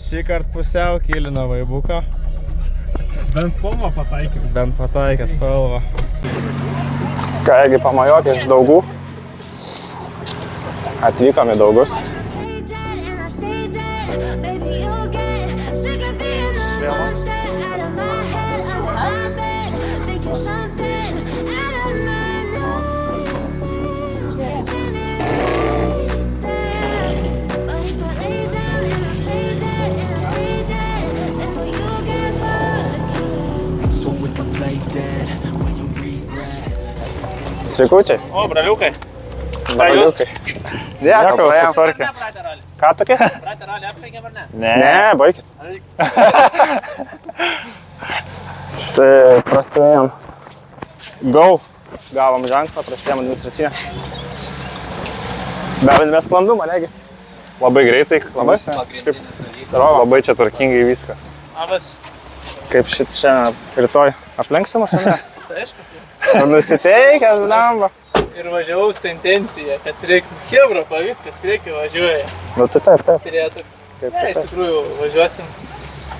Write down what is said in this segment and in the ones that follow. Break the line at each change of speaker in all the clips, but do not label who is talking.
Šį kartą pusiau kilino vaibuko.
Bent spalvą pataikiau.
Bent pataikęs spalvą.
Kągi pamajokė iš Daugų. Atvykom į Daugus. Sveikučiai.
O, braliukai.
Braliukai. Dėkui, susitvarkė. Ką tokia?
Brateralį aplenkėm ar ne?
Ne, baikit. Tai prasidėjom. Go. Gavom ženklą, prasidėjom administracinę. Be sklandumą, negi.
Labai greitai, labai čia tvarkingai viskas.
Labas.
Kaip šiandien rytoj aplenksim, ar ne?
Tai aišku.
Nusiteikęs, blemba.
Ir važiavau su tendencija, kad reikia Hebra pavykt, kas priekį važiuoja.
Nu tai taip.
Turėtų. Ne, iš tikrųjų važiuosim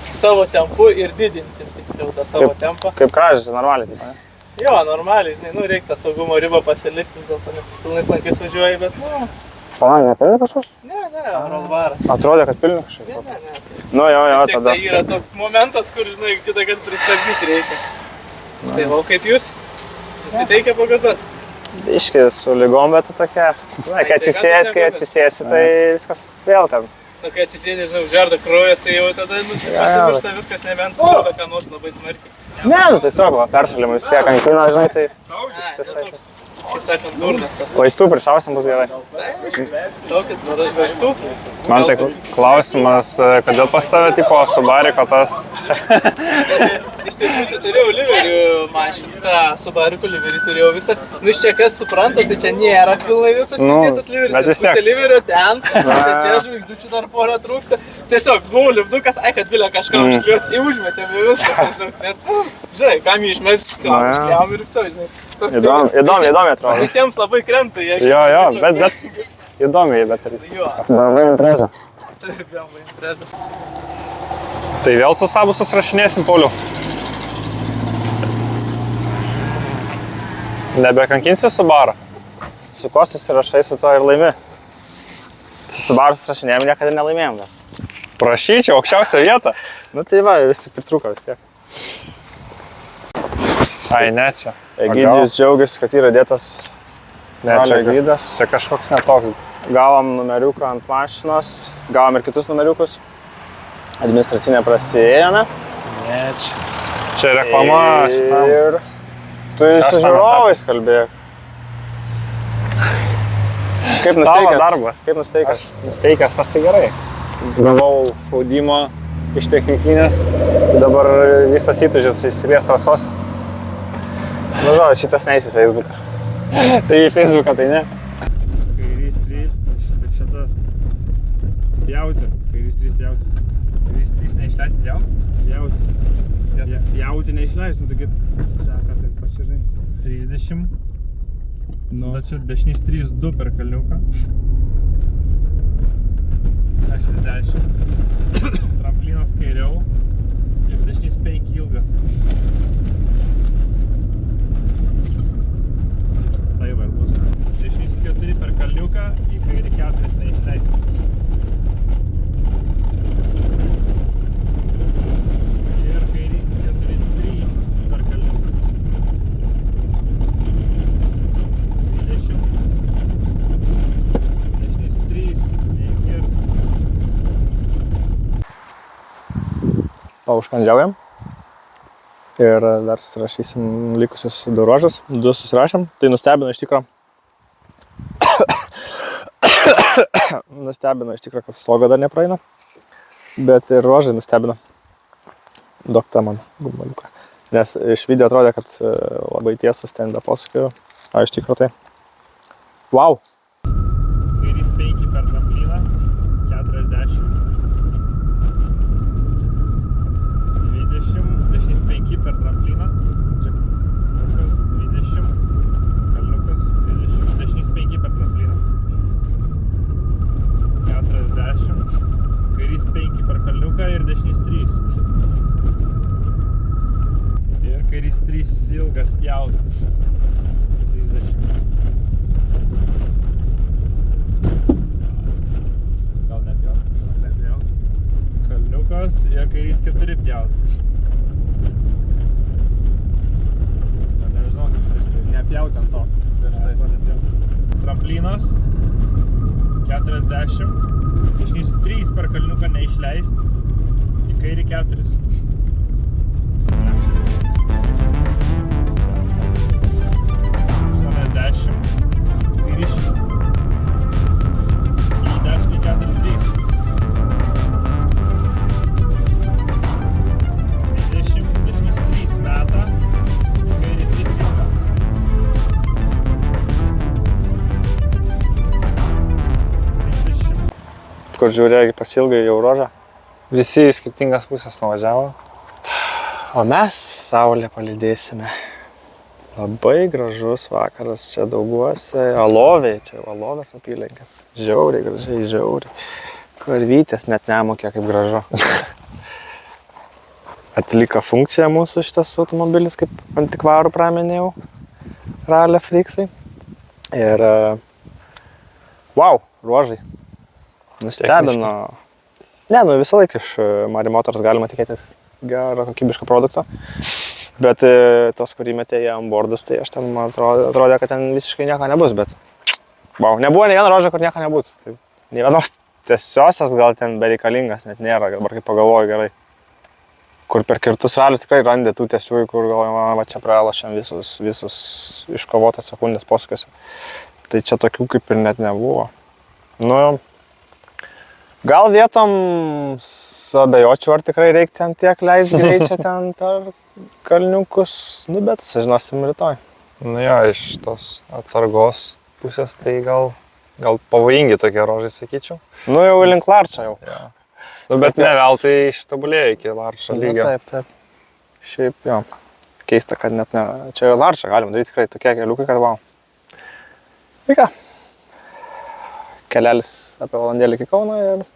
savo tempu ir didinsim tiksliau tą savo tempą.
Kaip kražiasi, normaliai, taip, ne?
Jo, normaliai, žinai, reikia tą saugumo ribą pasilikti, vis dėlto nes pilnais lankais važiuoji, bet
Palauk, nepilni kažkoks?
Ne, Rolvaras.
Atrodė, kad pilni kažkaip.
Ne.
Nu jo, tada.
Tai yra toks momentas, kur, žinai, kitą kartą pristabdyti reikia. Tai o kaip jūs? Nusiteikia pagazuoti?
Biški su lygom, bet tokia. Na, kai atsisėsi, tai viskas vėl ten.
Sakai, atsisėdė, žinau, žarda kraujas, tai jau tada pasimiršta viskas, nebent skauda, ką nors labai smarkiai.
Ne, nu tiesiog, peršalimai vis tiek ant kūno, žinai, tai ištisai.
Kaip sakant, durnas tas.
Vaistų priešausiam bus gerai.
Tokit, vaistų?
Man tai klausimas, kodėl pas tave tipo Subariko tas...
Iš tikrųjų, turėjau liverių mašiną, tą Subariko liverį turėjau visą. Nu, iš čia kas supranta, tai čia nėra pilnai visas įdėtas liveris.
Bet vis tiek.
Pusė liverio ten, tai čia žvaigždučių dar porą trūksta. Tiesiog buvau lipdukas, kad vilė kažką užkliuoti, užmetėm į viską tiesiog. Nes, žinai, kam jį išmest, užkliavom ir viso, žinai.
Įdomi atrodo.
Visiems labai krenta jie.
Jo, bet įdomiai, bet ir...
Jo.
Labai impreza.
Taip, labai impreza.
Tai vėl su Sabu susirašinėsim, Pauliau? Nebekankinsi Subarą?
Su kuo susirašai, su to ir laimi. Su Subaru susirašinėjom, niekada nelaimėjom.
Prašyčiau, aukščiausią vietą.
Nu tai va, vis tik pritrūko vis tiek.
Ai, ne čia.
Egidijus džiaugiasi, kad yra dėtas gydas.
Čia kažkoks netoks.
Gavom numeriuką ant mašinos, gavom ir kitus numeriukus. Administracinę prasiėjome.
Ne, čia reklama šitam.
Ir tu su žiūrovais kalbėk. Kaip nusteikęs?
Tavo darbas.
Kaip nusteikęs?
Nusteikęs, aš tai gerai. Gavau spaudimo iš technikinės, tai dabar visas įtūžis išsilies trasos.
Nu, šitas neįs į Facebooką.
Tai į Facebooką, tai ne.
Kairys 3, bet šitas. Pjauti. Kairys 3 pjauti.
Kairys 3 neišleisti pjauti?
Pjauti neišleisti, nu tai kaip seka, tai pasižinai.
30.
Nu.
Tada čia dešinys 3-2 per kalniuką. 60. Tramplinas kairiau. Ir dešinys 5 ilgas.
Tai va ir bus.
Dešinys 4 per kalniuką, į kairį 4 neišleisti. Ir kairys 4-3 per kalniuką. 20. Dešinys 3 neįkirst.
Paužkandžiaujam. Ir dar susirašysim likusius du ruožus. Du susirašėm. Tai nustebino iš tikro. Kad sloga dar nepraeina. Bet ir ruožai nustebino. Dokta man gumaliuką. Nes iš video atrodė, kad labai tiesus ten be posūkių. A iš tikro tai. Wow!
Kairys 5 per trampliną, 40. 20, dešinys 5 per trampliną, čia kalniukas 20, kalniukas 20, dešinys 5 per trampliną, 40, kairys 5 per kalniuką
3 ilgas pjaut. 30. Gal nepjaut? Nepjaut. Kalniukas ir kairys 4 pjaut. Nežinau, nepjaut ant to. Tramplinas 40. Dešinys 3 per kalniuką neišleist. Į kairį 4. 80. Kairys. Į dešinį 4-3. 20. Dešinys 3 meta. Į kairį 3 ilgas.
Kur žiūrėjai pasilgai jau rožą.
Visi į skirtingas pusės nuvažiavo.
O mes saulę palydėsime. Labai gražus vakaras čia Dauguose. Aloviai, čia Alovės apylinkės. Žiauriai, gražiai, žiauriai. Karvytės net nemokė kaip gražu. Atliko funkciją mūsų šitas automobilis, kaip antikvarų praminėjau. Ralio friksai. Ir wow, ruožai. Nustebino. Ne, visą laiką iš Mari Motors galima tikėtis gerą kokybišką produktą. Bet tos, kurį metė į onboardus, tai aš ten, man atrodė, kad ten visiškai nieko nebus, bet wow, nebuvo nei vieno rožio, kur nieko nebūtų. Tai nei vienos tiesiosios gal ten bereikalingas net nėra, dabar kaip pagalvoju gerai. Kur per kirtus ralius tikrai randė tų tiesiųjų, kur galvojama, va čia pralošiam visus iškovotas sekundės posūkiuose. Tai čia tokių kaip ir net nebuvo. Nu, gal vietom suabejočiau, ar tikrai reikia ten tiek leist greičio ten per kalniukus, nu bet sužinosim rytoj.
Nu jo, iš tos atsargos pusės tai gal pavojingi tokie rožai, sakyčiau.
Nu jau link Larčo jau.
Ja. Nu bet ne veltai ištobulėjo iki Larčo lygio.
Taip. Šiaip jo. Keista, kad net ne... Čia jau Larčą galima daryti tikrai tokie keliukai, kad wow. Tai ką? Kelelis apie valandėlį iki Kauno ir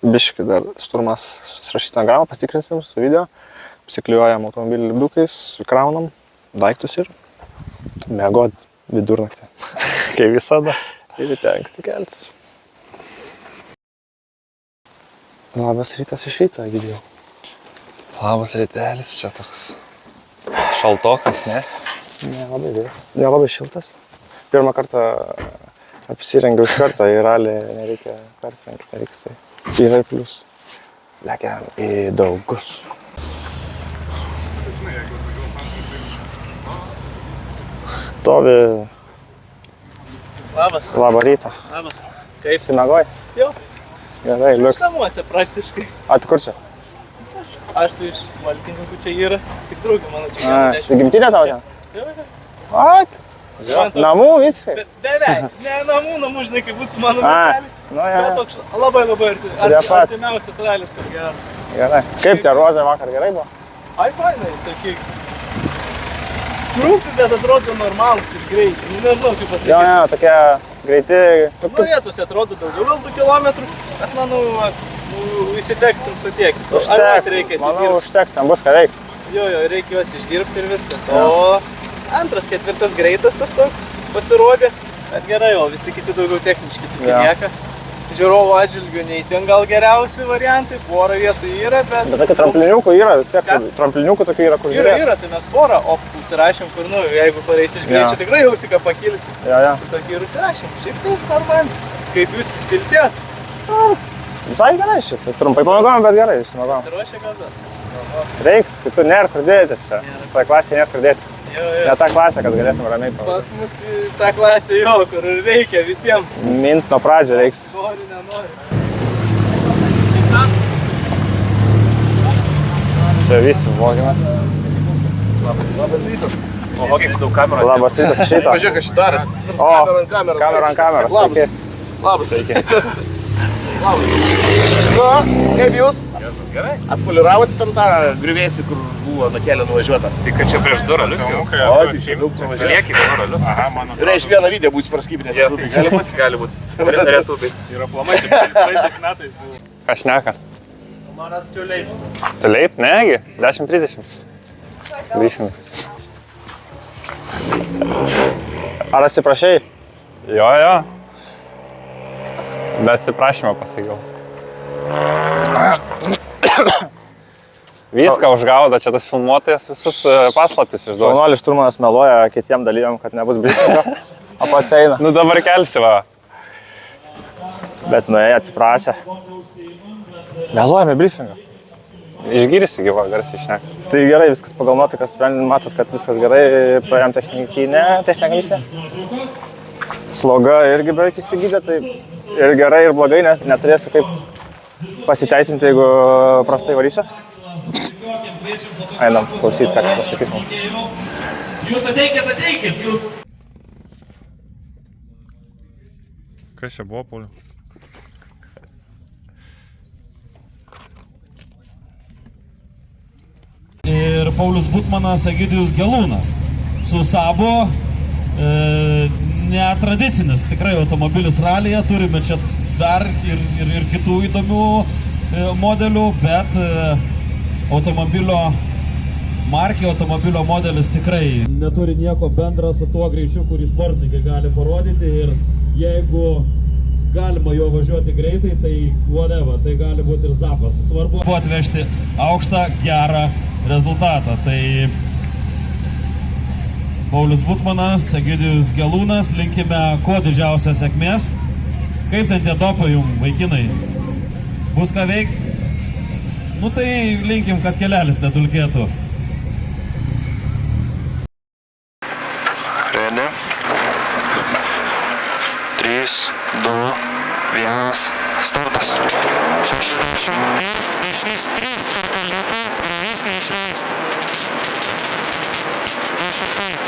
biškį dar šturmas susirašys stenogramą, pasitikrinsim su video, apsiklijuojam automobilį lipdukais, sukraunam daiktus ir miegot vidurnaktį.
Kaip visada.
Ir ryte anksti keltis. Labas rytas iš ryto, Egidijau.
Labas rytelis, čia toks šaltokas, ne?
Nelabai šiltas. Pirmą kartą apsirengiau iš karto į ralį, nereikia persirengti, nereiks tai. Yra ir plius. Lekiam į Daugus. Stovi.
Labas.
Labą rytą.
Labas. Kaip?
Išsimegoj?
Jo.
Gerai, liuks.
Namuose praktiškai.
A, tu kur čia?
Aš tu iš Valkininkų čia yra. Tik draugė mano čia.
Tai gimtinė tau ten?
Jo.
At? Namų visiškai?
Beveik. Ne namų, žinai, kaip būtų mano miestelį.
Nu, ja.
Bet toks labai artimiausias ralis, kad gerai.
Gerai. Kaip tie ruožai vakar gerai buvo?
Ai, fainai, tokie trumpi, bet atrodo normalus ir greiti. Nežinau, kaip pasakyti.
Jo, tokie greiti.
Norėtųsi atrodo daugiau gal 2 kilometrų, bet manau, įsiteksim su tiek.
Užteks, manau, užteks, ten bus ką veikti.
Jo, reikia juos išdirbti ir viskas. O antras, ketvirtas greitas tas toks pasirodė, bet gerai, o visi kiti daugiau techniški tokie lieka. Žiūrovų atžvilgių nei ten gal geriausi variantai, porą vietų yra, bet...
Bet tokia trampliniukų yra, vis tiek trampliniukų tokių yra, kur žiūrėti.
Yra, tai mes porą užsirašėm, kur, nu, jeigu pareis iš greičio, tikrai jausi, ką pakilsi.
Jo.
Tai tokį ir užsirašėm, šiaip tai normaliai. Kaip jūs įsilsėt?
Visai gerai šitai, trumpai pamėgojom, bet gerai išsimėgojom.
Pasiruošę gazat?
Reiks, kai tu nėra kur dėtis čia. Šitoj klasėje nėra kur dėtis. Ne ta klasė, kad galėtum ramiai pavadinti.
Pas mus ta klasė jo, kur reikia visiems.
Mint nuo pradžio reiks.
Nori, nenori.
Čia visi vogime.
O, kiek daug kamerų.
Labas rytas iš ryto.
Pažiūrėk, aš daras.
O, kamera ant kameros. Sveiki.
Labas.
Sveiki.
Labas. Nu, kaip jūs?
Gerai.
Atpoliravote ten tą griuvėsį, kur buvo nuo kelio nuvažiuota?
Tai kad čia prieš 2 ralius jau.
O, tai čia daug nuvažiuota.
Lieki 2 ralius. Aha, mano.
Reiš vieną video būti praskybinės.
Gali būti? Gali būti. Retūbai. Yra plamai, čia praeitais metais buvo.
Ką šneka?
Manas too late.
Tu leit? Negi, 10:30. Brifingas.
Ar atsiprašai?
Jo. Bet atsiprašymą pasakiau. Viską užgaudo, čia tas filmuotojas visus paslaptis išduos.
Jaunuolis šturmanas meluoja kitiem dalyviam, kad nebus briefingo, o pats eina.
Nu dabar kelsi va.
Bet nuėjo atsiprašė. Meluojame briefingą.
Išgirsi gyva, garsiai šneka.
Tai gerai, viskas pagal nuotaikas, matot, kad viskas gerai, praėjom techninę misija. Sloga irgi beveik įsigydė, tai ir gerai, ir blogai, nes neturėsiu kaip pasiteisinti, jeigu prastai varysiu. Einam, klausyt, ką čia pasakys man.
Jūs ateikit, jūs. Kas čia buvo, Pauliu?
Ir Paulius Butmanas, Egidijus Gelūnas. Su Sabo netradicinis tikrai automobilis ralyje, turime čia dar ir kitų įdomių modelių, bet automobilio markė, automobilio modelis tikrai neturi nieko bendra su tuo greičiu, kurį sportininkai gali parodyti, ir jeigu galima jo važiuoti greitai, tai whatever, tai gali būti ir zapas. Svarbu atvežti aukštą, gerą rezultatą. Tai Paulius Butmanas, Egidijus Gelūnas, linkime kuo didžiausios sėkmės. Kaip ten tie dopai jums, vaikinai? Bus ką veikti? Nu tai linkim, kad kelelis nedulkėtų.
Ready? 3, 2, 1, startas. 60, dešinys 3, kartą lieka, pravės neišleisti. 10,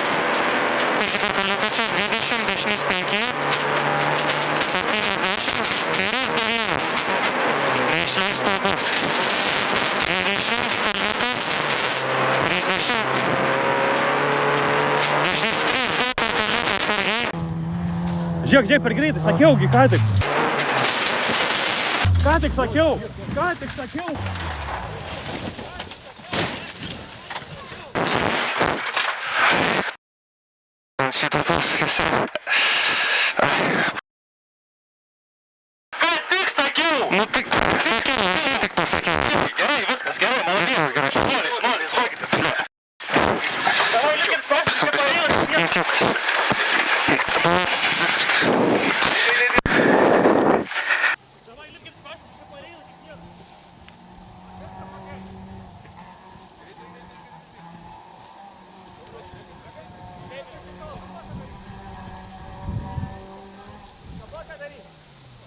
kartą lieka čia, 20, dešinys 5, 70, kairės 9, neišleisti bus. 30, kartliukas, 30, dešinys 3, kartliukas atsargiai.
Žiūrėk, per greitai, sakiaugi, ką tik. Ką tik sakiau.
Šitą pasakysiu. Ką tik sakiau? Nu tik pasakiau. Gerai, viskas gerai, malačiai. Viskas gerai. Žmonės, žokite. Davai, likit sprašyti, kaip paėlės.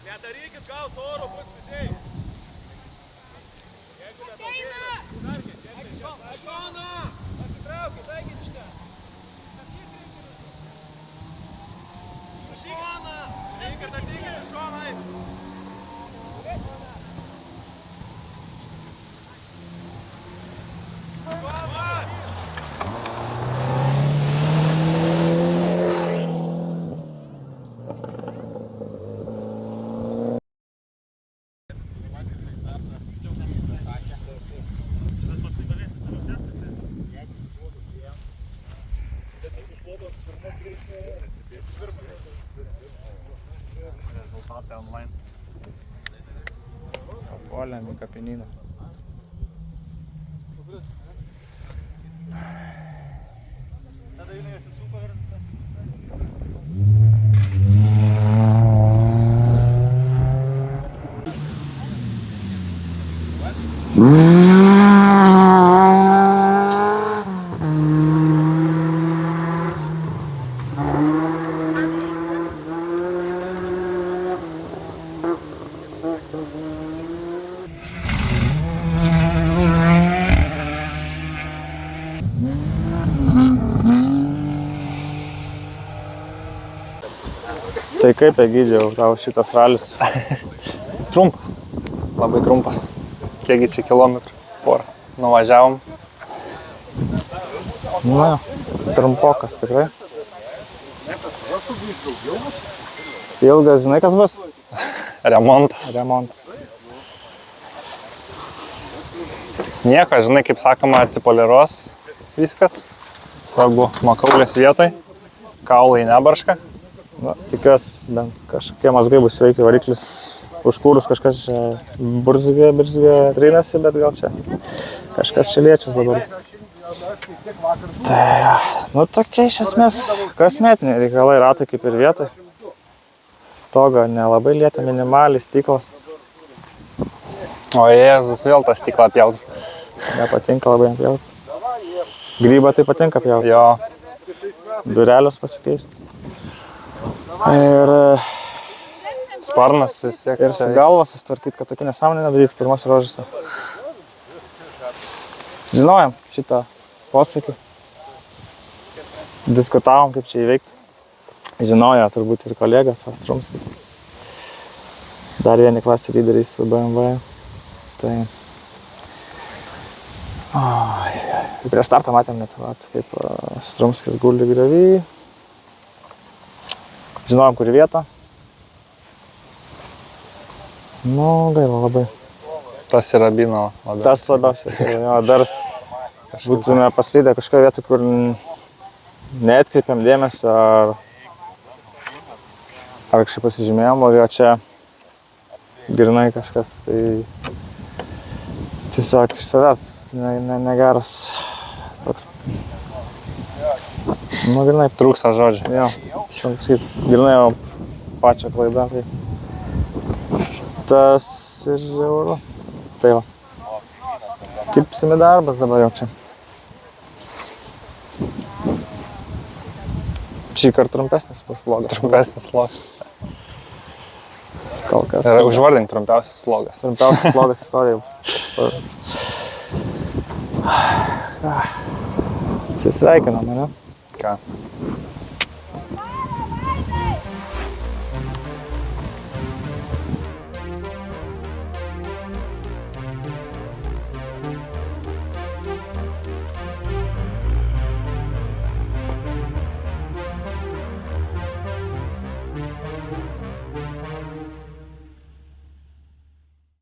Nedarykit, gaus oro, bus pisėjai. Jeigu nepadėsit, darkit. Šoną! Pasitraukit, eikit iš ten. Šoną! Eikit, ateikit, šonai!
Rezultatai online.
Papuolėm į kapinyną. Tai kaip, Egidijau, tau šitas ralis?
Trumpas. Labai trumpas. Kiekgi čia kilometrų? Porą. Nuvažiavom.
Na, trumpokas tikrai. Ilgas, žinai kas bus?
Remontas.
Remontas.
Nieko, žinai, kaip sakoma, atsipoliruos. viskas. Svarbu, makaulės vietoj. Kaulai nebarška.
Na, tikiuosi, bent kažkokie mazgai bus veikia variklis užkūrus, kažkas čia burzgė, trinasi, bet gal čia kažkas čia liečias dabar. Tai, nu tokie iš esmės kasmetiniai reikalai, ratai kaip ir vietoj. Stogo nelabai lietė, minimaliai, stiklas.
O Jėzus vėl tą stiklą pjaut.
Nepatinka labai pjaut. Grybą tai patinka pjaut.
Jo.
Durelius pasikeisti. Ir
Sparnas vis tiek.
su galva susitvarkyti, kad tokių nesąmonė nedaryti pirmos rožėse. Žinojom šitą posakį. Diskutavom, kaip čia įveikti. Žinojo turbūt ir kolegas Astrumskis. Dar vieni klasė lyderiai su BMW. Tai... Prieš startą matėm net, kaip Strumskis guli griovy. Žinojom, kur vietą. Nu, gaila labai.
Tas yra bino labiausiai.
Tas labiausiai. Jo, dar būtume paslydę kažkoje vietoje, kur neatkreipiam dėmesio ar kažkaip pasižymėjom, o jo čia grinai kažkas, tai tiesiog iš savęs negeras toks. Nu, grinai.
Trūksta žodžių.
Jo, sunku pasakyti, grinai jau pačią klaidą, tai tas ir žiauru. Tai va, kirpsime darbas dabar jau čia. Šį kartą trumpesnis bus vlogas.
Trumpesnis vlogas.
Kol kas.
Ir užvardink trumpiausias vlogas.
Trumpiausias vlogas istorija bus. Atsisveikinam, ne?
Ką?